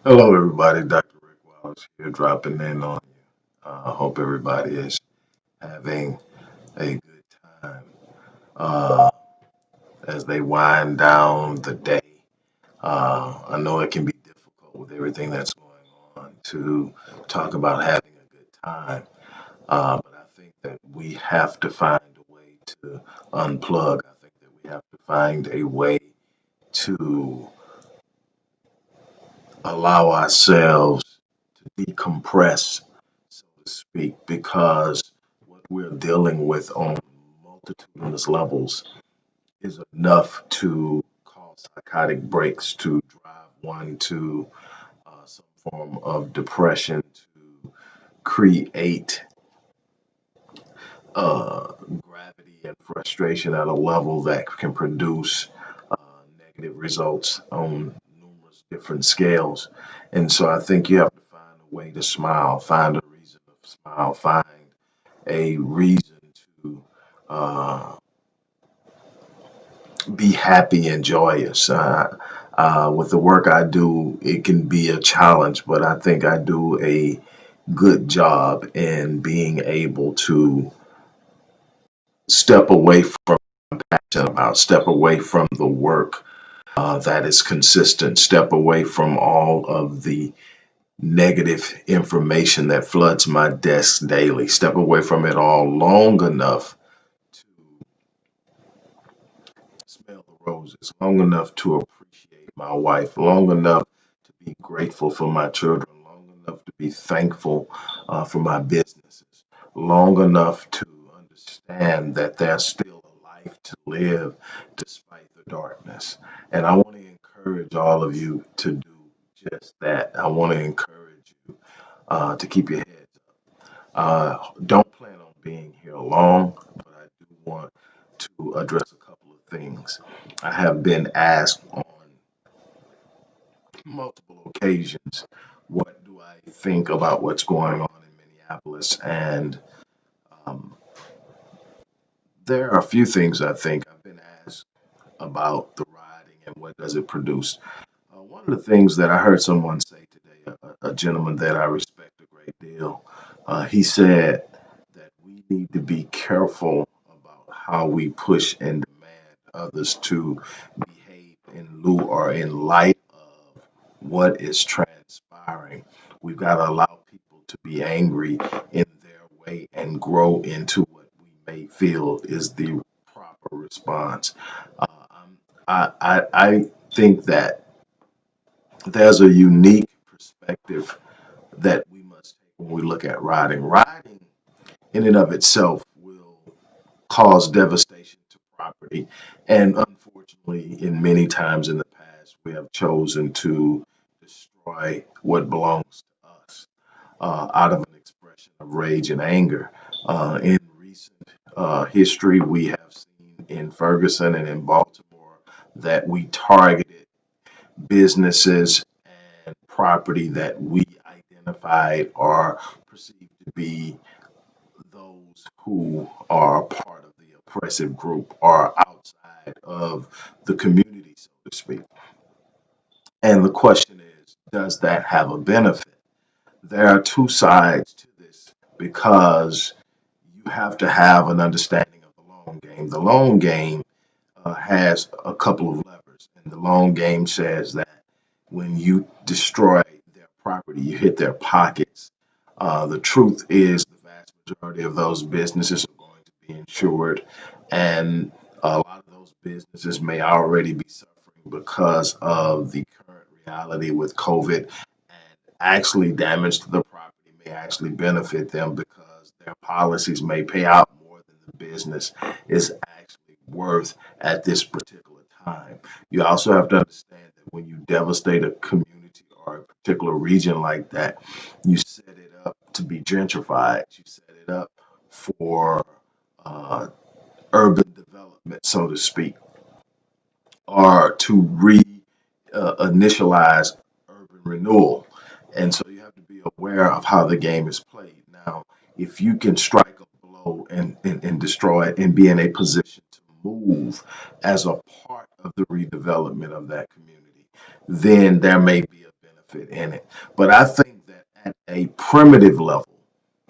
Hello, everybody. Dr. Rick Wallace here, dropping in on you. I hope everybody is having a good time uh, as they wind down the day. I know it can be difficult with everything that's going on to talk about having a good time, but I think that we have to find a way to unplug. I think that we have to find a way to allow ourselves to decompress, so to speak, because what we're dealing with on multitudinous levels is enough to cause psychotic breaks, to drive one to some form of depression, to create gravity and frustration at a level that can produce uh, negative results on numerous different scales. And so I think you have to find a way to smile, find a reason to smile, find a reason to be happy and joyous. With the work I do, it can be a challenge, but I think I do a good job in being able to step away from passion about, step away from the work that is consistent, step away from all of the negative information that floods my desk daily, step away from it all long enough to smell the roses, long enough to appreciate my wife, long enough to be grateful for my children, long enough to be thankful for my businesses, long enough to understand that there's still a life to live despite the darkness. And I want to encourage all of you to do just that. I want to encourage you to keep your heads don't plan on being here long, but I do want to address a couple of things. I have been asked on multiple occasions, what do I think about what's going on in Minneapolis? And um, there are a few things I think I've been asked about the rioting and what does it produce. One of the things that I heard someone say today, a gentleman that I respect a great deal, he said that we need to be careful about how we push and demand others to behave in lieu or in light of what is transpiring. We've got to allow people to be angry in their way and grow into what we may feel is the proper response. I think that there's a unique perspective that we must take when we look at riding. Riding, in and of itself, will cause devastation to property. And unfortunately, in many times in the past, we have chosen to destroy what belongs to us out of an expression of rage and anger. In recent history, we have seen in Ferguson and in Baltimore that we targeted businesses and property that we identified or perceived to be those who are part of the oppressive group or outside of the community, so to speak. And the question is, does that have a benefit? There are two sides to this because you have to have an understanding of the long game. The long game has a couple of levers, and the long game says that when you destroy their property, you hit their pockets. The truth is, the vast majority of those businesses are going to be insured, and a lot of those businesses may already be suffering because of the current reality with COVID. And actually, damage to the property may actually benefit them because their policies may pay out more than the business is actually worth at this particular time. You also have to understand that when you devastate a community or a particular region like that, you set it up to be gentrified. You set it up for uh, urban development, so to speak, or to initialize urban renewal. And so you have to be aware of how the game is played. Now, if you can strike a blow and destroy it and be in a position to move as a part of the redevelopment of that community, then there may be a benefit benefit in it. But I think that at a primitive level,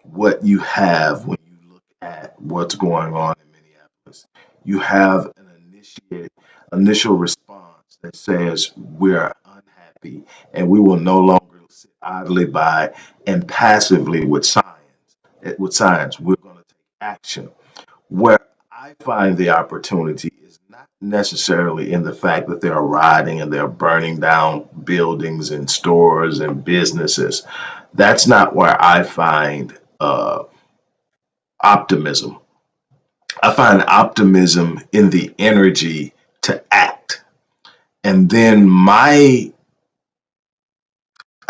what you have when you look at what's going on in Minneapolis, you have an initial response that says we're unhappy and we will no longer sit idly by and passively with science. With science, we're going to take action. Where I find the opportunity is not necessarily in the fact that they're rioting and they're burning down buildings and stores and businesses. That's not where I find optimism. I find optimism in the energy to act. And then my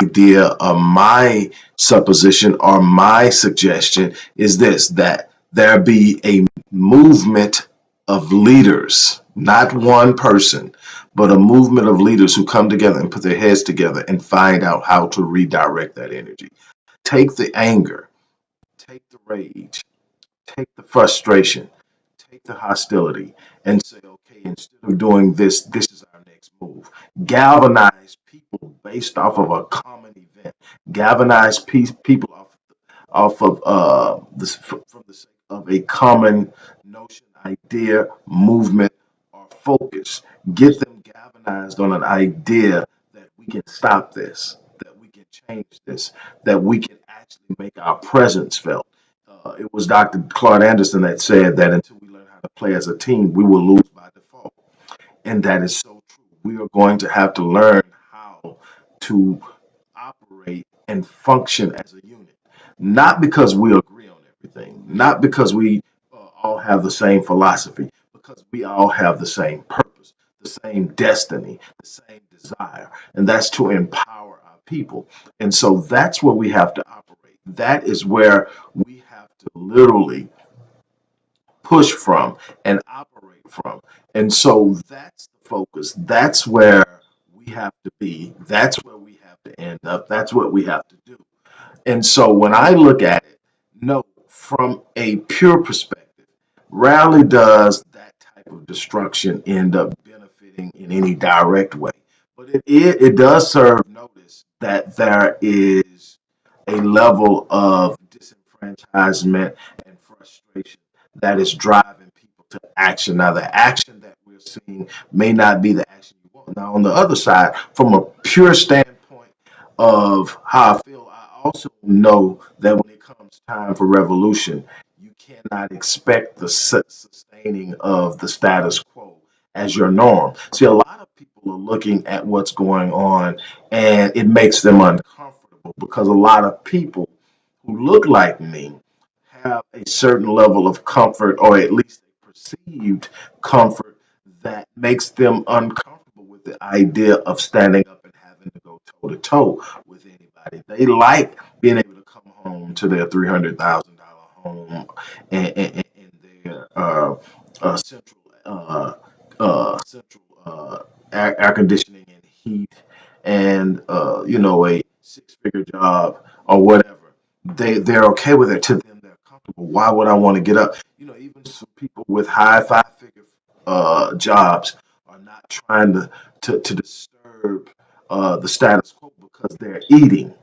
idea or my supposition or my suggestion is this, that there be a movement of leaders, not one person, but a movement of leaders who come together and put their heads together and find out how to redirect that energy. Take the anger, take the rage, take the frustration, take the hostility, and say, okay, instead of doing this, this is our next move. Galvanize people based off of a common event. Galvanize people off of this from the sake of a common notion, idea, movement, or focus. Get them galvanized on an idea that we can stop this, that we can change this, that we can actually make our presence felt. It was Dr. Claude Anderson that said that until we learn how to play as a team, we will lose by default. And that is so true. We are going to have to learn how to operate and function as a unit. Not because we agree on everything, not because we all have the same philosophy, because we all have the same purpose, the same destiny, the same desire, and that's to empower our people. And so that's where we have to operate. That is where we have to literally push from and operate from. And so that's the focus. That's where we have to be. That's where we have to end up. That's what we have to do. And so when I look at it, no, from a pure perspective, rarely does that type of destruction end up benefiting in any direct way. But it does serve notice that there is a level of disenfranchisement and frustration that is driving people to action. Now, the action that we're seeing may not be the action you want. Now, on the other side, from a pure standpoint of how I feel, I also know that when it comes time for revolution, you cannot expect the sustaining of the status quo as your norm. See, a lot of people are looking at what's going on and it makes them uncomfortable because a lot of people who look like me have a certain level of comfort, or at least a perceived comfort, that makes them uncomfortable with the idea of standing up and having to go toe to toe with anybody. They like being able to come home to their $300,000 home and their central air conditioning and heat, and a six-figure job or whatever. They're okay with it. To them, they're comfortable. Why would I want to get up? Even some people with high five-figure jobs are not trying to disturb the status quo because they're eating,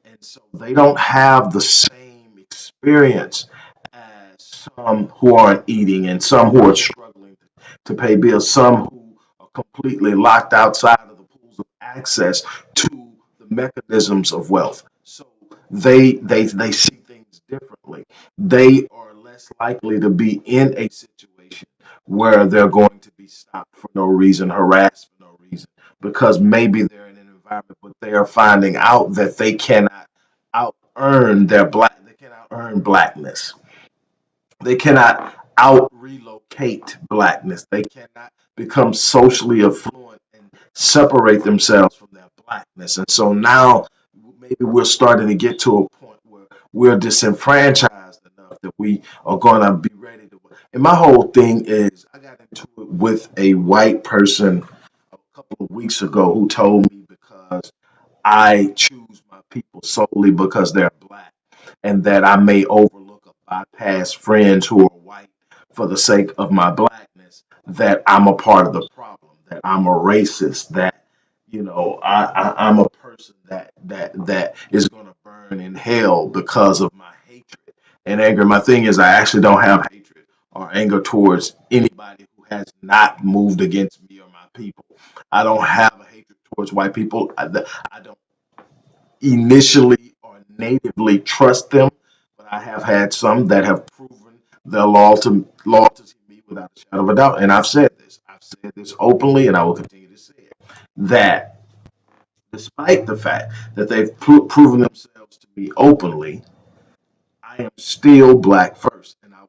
and so they don't have the same experience as some who aren't eating and some who are struggling to pay bills, some who are completely locked outside of the pools of access to the mechanisms of wealth. So they see things differently. They are less likely to be in a situation where they're going to be stopped for no reason, harassed for no reason, because maybe they're in an environment, but they are finding out that they cannot out earn they cannot earn blackness. They cannot out relocate blackness. They cannot become socially affluent and separate themselves from their blackness. And so now maybe we're starting to get to a point where we're disenfranchised enough that we are going to be ready to. And my whole thing is, I got into it with a white person a couple of weeks ago who told me because I choose my people solely because they're black, and that I may overlook or bypass friends who are white for the sake of my blackness, that I'm a part of the problem, that I'm a racist, that I'm a person person that is going to burn in hell because of my hatred and anger. My thing is, I actually don't have hatred or anger towards anybody who has not moved against me or my people. I don't have a hatred towards white people. I don't initially or natively trust them, but I have had some that have proven their loyalty to me without a shadow of a doubt. And I've said this. I've said this openly, and I will continue to say it. That despite the fact that they've proven themselves to me openly, I am still black first, and I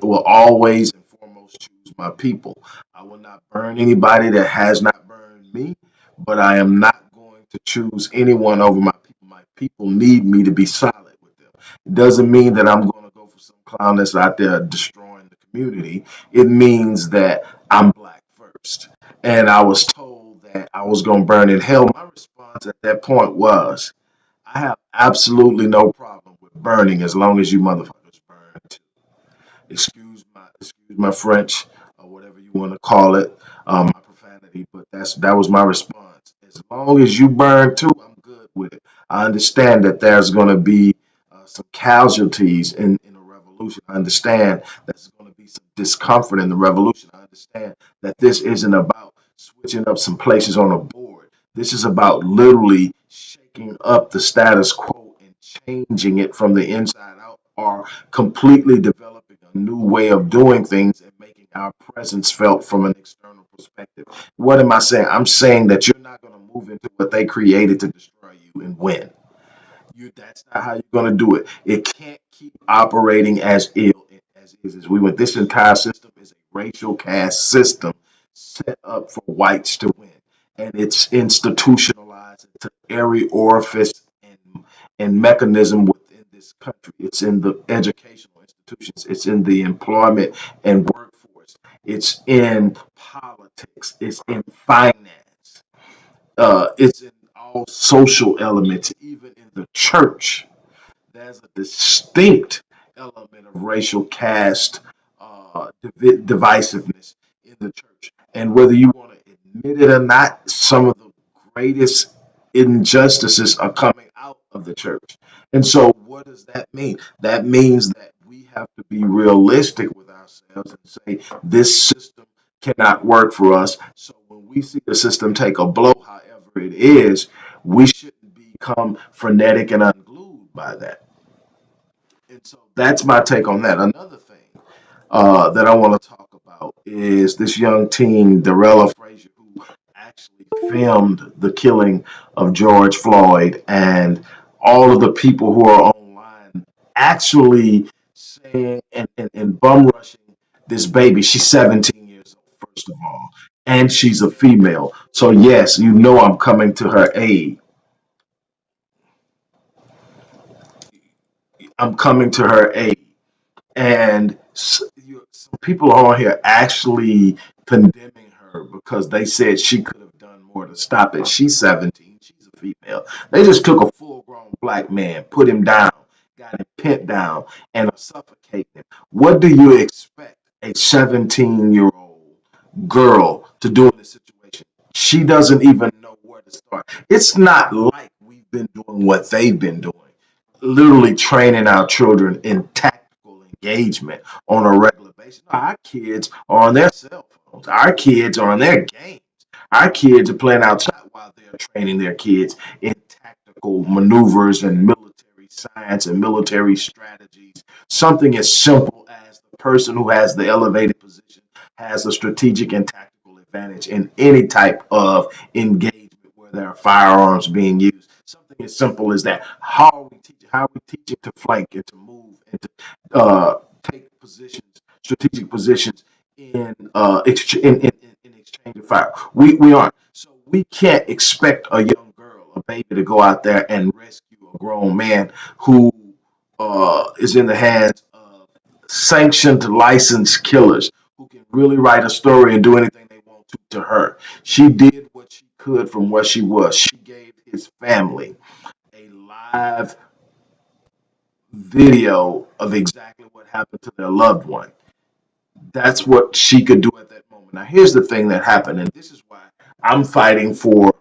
will always and foremost choose my people. I will not burn anybody that has not burned me, but I am not going to choose anyone over my people. My people need me to be solid with them. It doesn't mean that I'm going to go for some clown that's out there destroying the community. It means that I'm black first. And I was told that I was going to burn in hell. My response at that point was, I have absolutely no problem with burning as long as you motherfuckers burn too. Excuse my French or whatever you want to call it, my profanity, but that was my response. As long as you burn too, I'm good with it. I understand that there's going to be some casualties in a revolution. I understand there's going to be some discomfort in the revolution. I understand that this isn't about switching up some places on a board. This is about literally shaking up the status quo and changing it from the inside out, or completely developing a new way of doing things and making our presence felt from an external perspective. What am I saying? I'm saying that you're not going to move into what they created to destroy you and win. That's not how you're going to do it. It can't keep operating as ill as is. As we went, this entire system is a racial caste system set up for whites to win, and it's institutionalized into every orifice and mechanism within this country. It's in the educational institutions. It's in the employment and workforce. It's in politics. It's in finance. It's in all social elements, even in the church. There's a distinct element of racial caste divisiveness in the church. And whether you want to admit it or not, some of the greatest injustices are coming out of the church. And so, what does that mean? That means that we have to be realistic with ourselves and say, this system cannot work for us. So, when we see the system take a blow, however it is, we shouldn't become frenetic and unglued by that. And so that's my take on that. Another thing that I want to talk about is this young teen, Darrella Frazier, who actually filmed the killing of George Floyd, and all of the people who are online actually saying and bum rushing this baby. She's 17 years old, first of all, and she's a female. So, yes, I'm coming to her aid. I'm coming to her aid. And some people on here actually condemning her because they said she could have done more to stop it. She's 17. She's a female. They just took a full-grown black man, put him down, got him pinned down, and are suffocating him. What do you expect a 17-year-old girl to do in this situation? She doesn't even know where to start. It's not like we've been doing what they've been doing, literally training our children in tactical engagement on a regular basis. Our kids are on their cell phones. Our kids are on their games. Our kids are playing outside while they're training their kids in tactical maneuvers and military science and military strategies. Something as simple as the person who has the elevated position has a strategic and tactical advantage in any type of engagement where there are firearms being used. Something as simple as that. How are we teaching to flank and to move and to take positions, strategic positions in exchange of fire? We aren't. So we can't expect a young girl, a baby, to go out there and rescue a grown man who is in the hands of sanctioned, licensed killers who can really write a story and do anything they want to her. She did what she could from where she was. She gave his family a live video of exactly what happened to their loved one. That's what she could do at that moment. Now, here's the thing that happened, and this is why I'm fighting for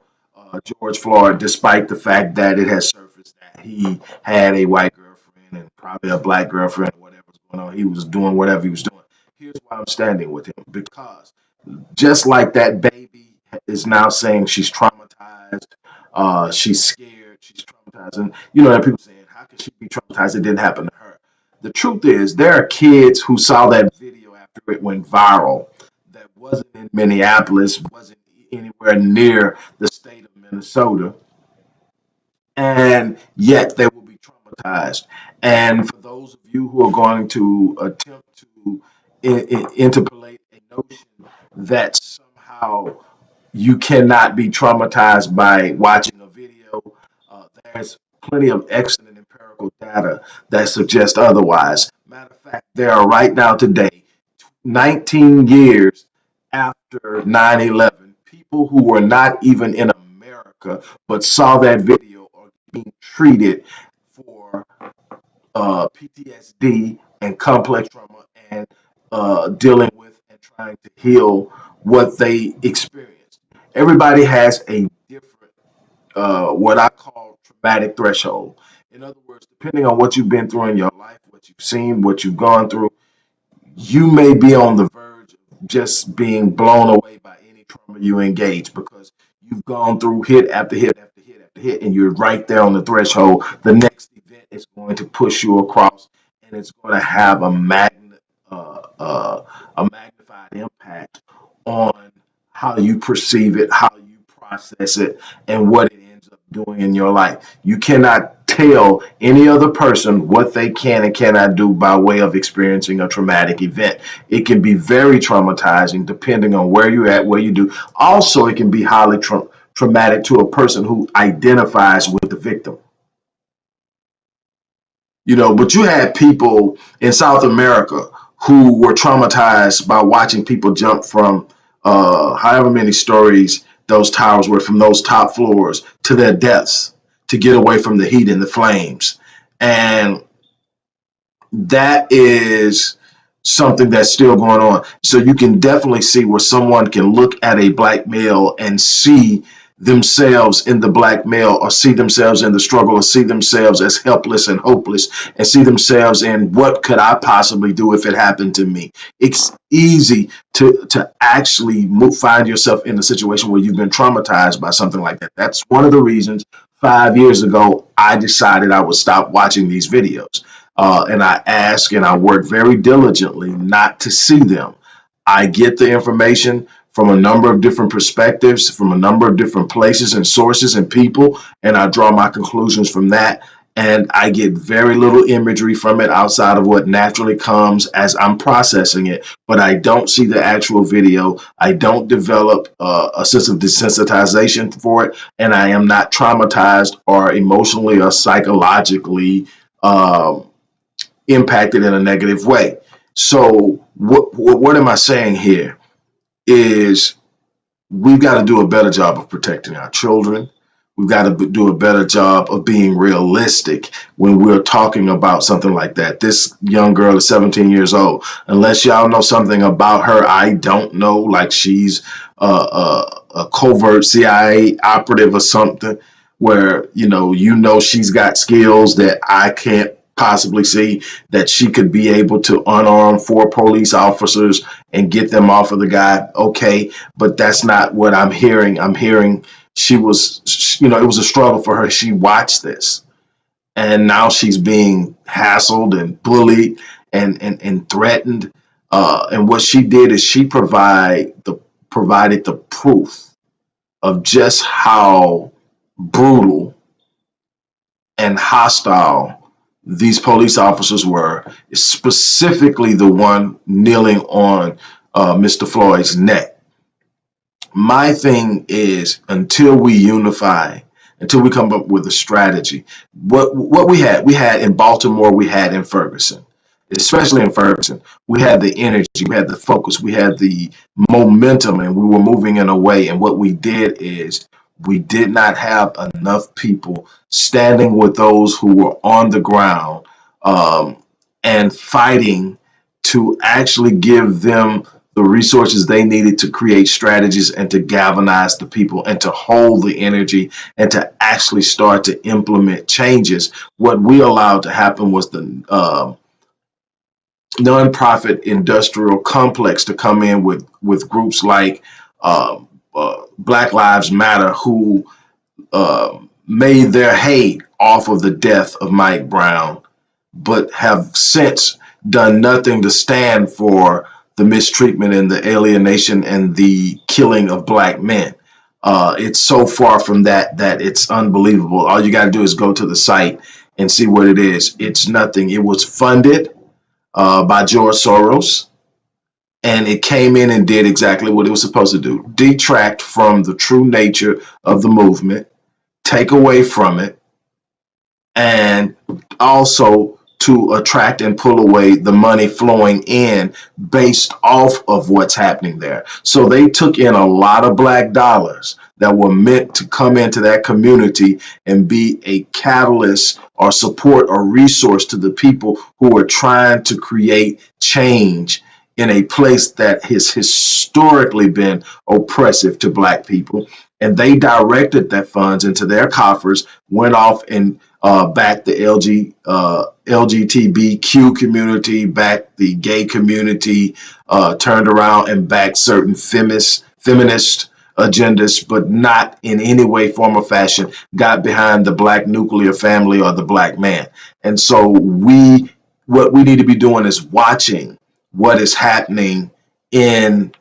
George Floyd, despite the fact that it has surfaced that he had a white girlfriend and probably a black girlfriend, whatever was going on. He was doing whatever he was doing. Here's why I'm standing with him, because just like that baby is now saying she's traumatized, she's scared, she's traumatized. And you know, there are people saying, how can she be traumatized? It didn't happen to her. The truth is, there are kids who saw that video after it went viral that wasn't in Minneapolis, wasn't anywhere near the state of Minnesota, and yet they will be traumatized. And for those of you who are going to attempt to interpolate a notion that somehow you cannot be traumatized by watching a video, there's plenty of excellent empirical data that suggest otherwise. Matter of fact, there are right now today, 19 years after 9/11, people who were not even in America but saw that video are being treated for PTSD and complex trauma and dealing with and trying to heal what they experienced. Everybody has a different, what I call traumatic threshold. In other words, depending on what you've been through in your life, what you've seen, what you've gone through, you may be on the verge of just being blown away by any trauma you engage, because you've gone through hit after hit after hit after hit, and you're right there on the threshold. The next event is going to push you across, and it's going to have a magnified impact on how you perceive it, how you process it, and what it ends up doing in your life. You cannot tell any other person what they can and cannot do by way of experiencing a traumatic event. It can be very traumatizing depending on where you're at, where you do. Also, it can be highly traumatic to a person who identifies with the victim. You know, but you had people in South America who were traumatized by watching people jump from however many stories those towers were, from those top floors to their deaths, to get away from the heat and the flames. And that is something that's still going on. So you can definitely see where someone can look at a black male and see themselves in the black male, or see themselves in the struggle, or see themselves as helpless and hopeless, and see themselves in, what could I possibly do if it happened to me? It's easy to actually find yourself in a situation where you've been traumatized by something like that. That's one of the reasons 5 years ago I decided I would stop watching these videos. And I ask and I work very diligently not to see them. I get the information from a number of different perspectives, from a number of different places and sources and people, and I draw my conclusions from that. And I get very little imagery from it outside of what naturally comes as I'm processing it. But I don't see the actual video. I don't develop a sense of desensitization for it. And I am not traumatized or emotionally or psychologically impacted in a negative way. So what am I saying here is, we've got to do a better job of protecting our children. We've got to do a better job of being realistic when we're talking about something like that. This young girl is 17 years old. Unless y'all know something about her I don't know, like she's a covert CIA operative or something, where she's got skills that I can't possibly see, that she could be able to unarm 4 police officers and get them off of the guy. Okay, but that's not what I'm hearing. I'm hearing it was a struggle for her. She watched this, and now she's being hassled and bullied and threatened. And what she did is she provided the proof of just how brutal and hostile these police officers were, specifically the one kneeling on Mr. Floyd's neck. My thing is, until we unify, until we come up with a strategy, what we had in Baltimore, we had in Ferguson, especially in Ferguson, we had the energy, we had the focus, we had the momentum, and we were moving in a way. And what we did is, we did not have enough people standing with those who were on the ground, and fighting to actually give them the resources they needed to create strategies and to galvanize the people and to hold the energy and to actually start to implement changes. What we allowed to happen was the nonprofit industrial complex to come in with groups like Black Lives Matter, who made their hay off of the death of Mike Brown, but have since done nothing to stand for the mistreatment and the alienation and the killing of black men. It's so far from that it's unbelievable. All you got to do is go to the site and see what it is. It's nothing. It was funded by George Soros, and it came in and did exactly what it was supposed to do: detract from the true nature of the movement, take away from it, and also to attract and pull away the money flowing in based off of what's happening there. So they took in a lot of black dollars that were meant to come into that community and be a catalyst or support or resource to the people who are trying to create change in a place that has historically been oppressive to black people. And they directed that funds into their coffers, went off and back the LGBTQ community, back the gay community, turned around and backed certain feminist agendas, but not in any way, form, or fashion got behind the black nuclear family or the black man. And so what we need to be doing is watching what is happening in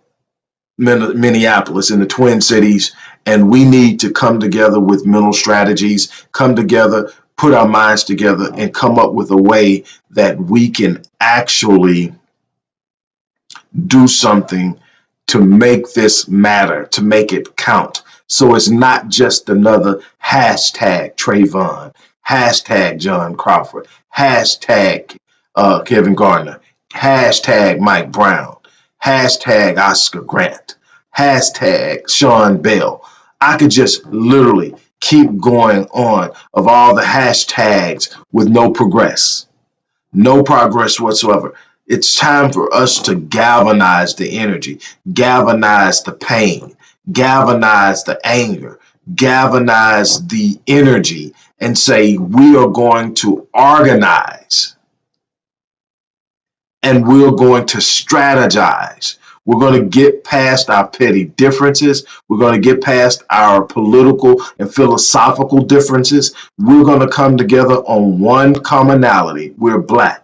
Minneapolis, in the Twin Cities, and we need to come together with mental strategies, come together, put our minds together, and come up with a way that we can actually do something to make this matter, to make it count. So it's not just another hashtag Trayvon, hashtag John Crawford, hashtag Kevin Gardner, hashtag Mike Brown, hashtag Oscar Grant, hashtag Sean Bell. I could just literally keep going on of all the hashtags with no progress whatsoever. It's time for us to galvanize the energy, galvanize the pain, galvanize the anger, galvanize the energy, and say we are going to organize and we're going to strategize. We're going to get past our petty differences. We're going to get past our political and philosophical differences. We're going to come together on one commonality. We're black.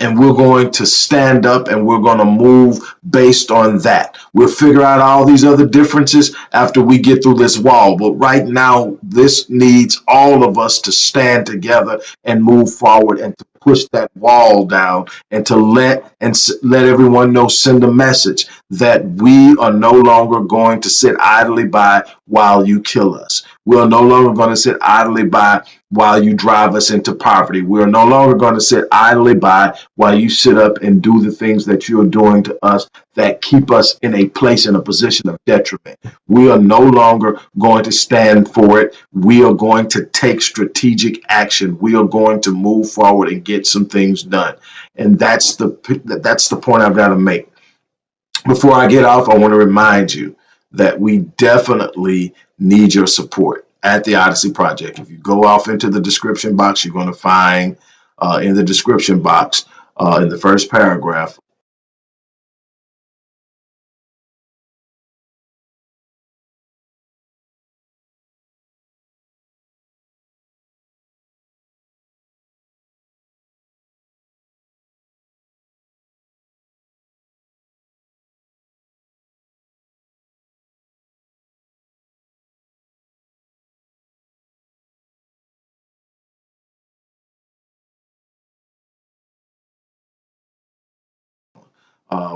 And we're going to stand up and we're going to move based on that. We'll figure out all these other differences after we get through this wall. But right now, this needs all of us to stand together and move forward and to push that wall down and to let everyone know, send a message that we are no longer going to sit idly by while you kill us. We are no longer going to sit idly by while you drive us into poverty. We are no longer going to sit idly by while you sit up and do the things that you're doing to us that keep us in a place, in a position of detriment. We are no longer going to stand for it. We are going to take strategic action. We are going to move forward and get some things done. And that's the point I've got to make. Before I get off, I want to remind you that we definitely need your support at the Odyssey Project. If you go off into the description box, you're going to find in the description box, in the first paragraph,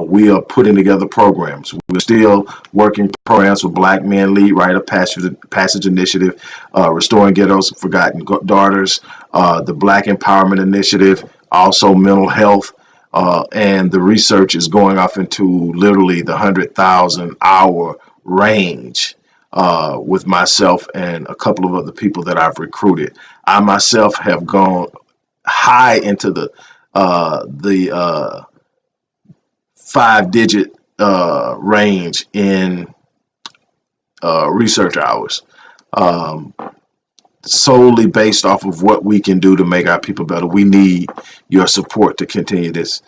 we are putting together programs. We're still working programs for Black Men Lead Rite of Passage Initiative, Restoring Ghettos Forgotten Daughters, the Black Empowerment Initiative, also mental health, and the research is going off into literally the 100,000 hour range with myself and a couple of other people that I've recruited. I myself have gone high into the 5-digit range in research hours, um, solely based off of what we can do to make our people better. We need your support to continue this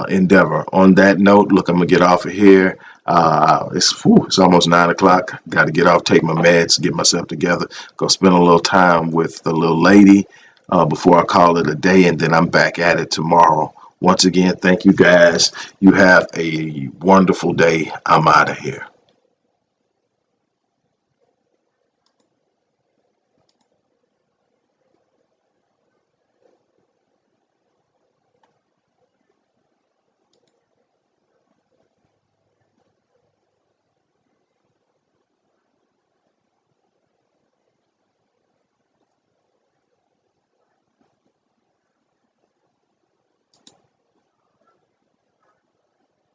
endeavor. On that note, look, I'm gonna get off of here. It's almost 9 o'clock. Got to get off, take my meds, get myself together, go spend a little time with the little lady before I call it a day, and then I'm back at it tomorrow. Once again, thank you guys. You have a wonderful day. I'm out of here.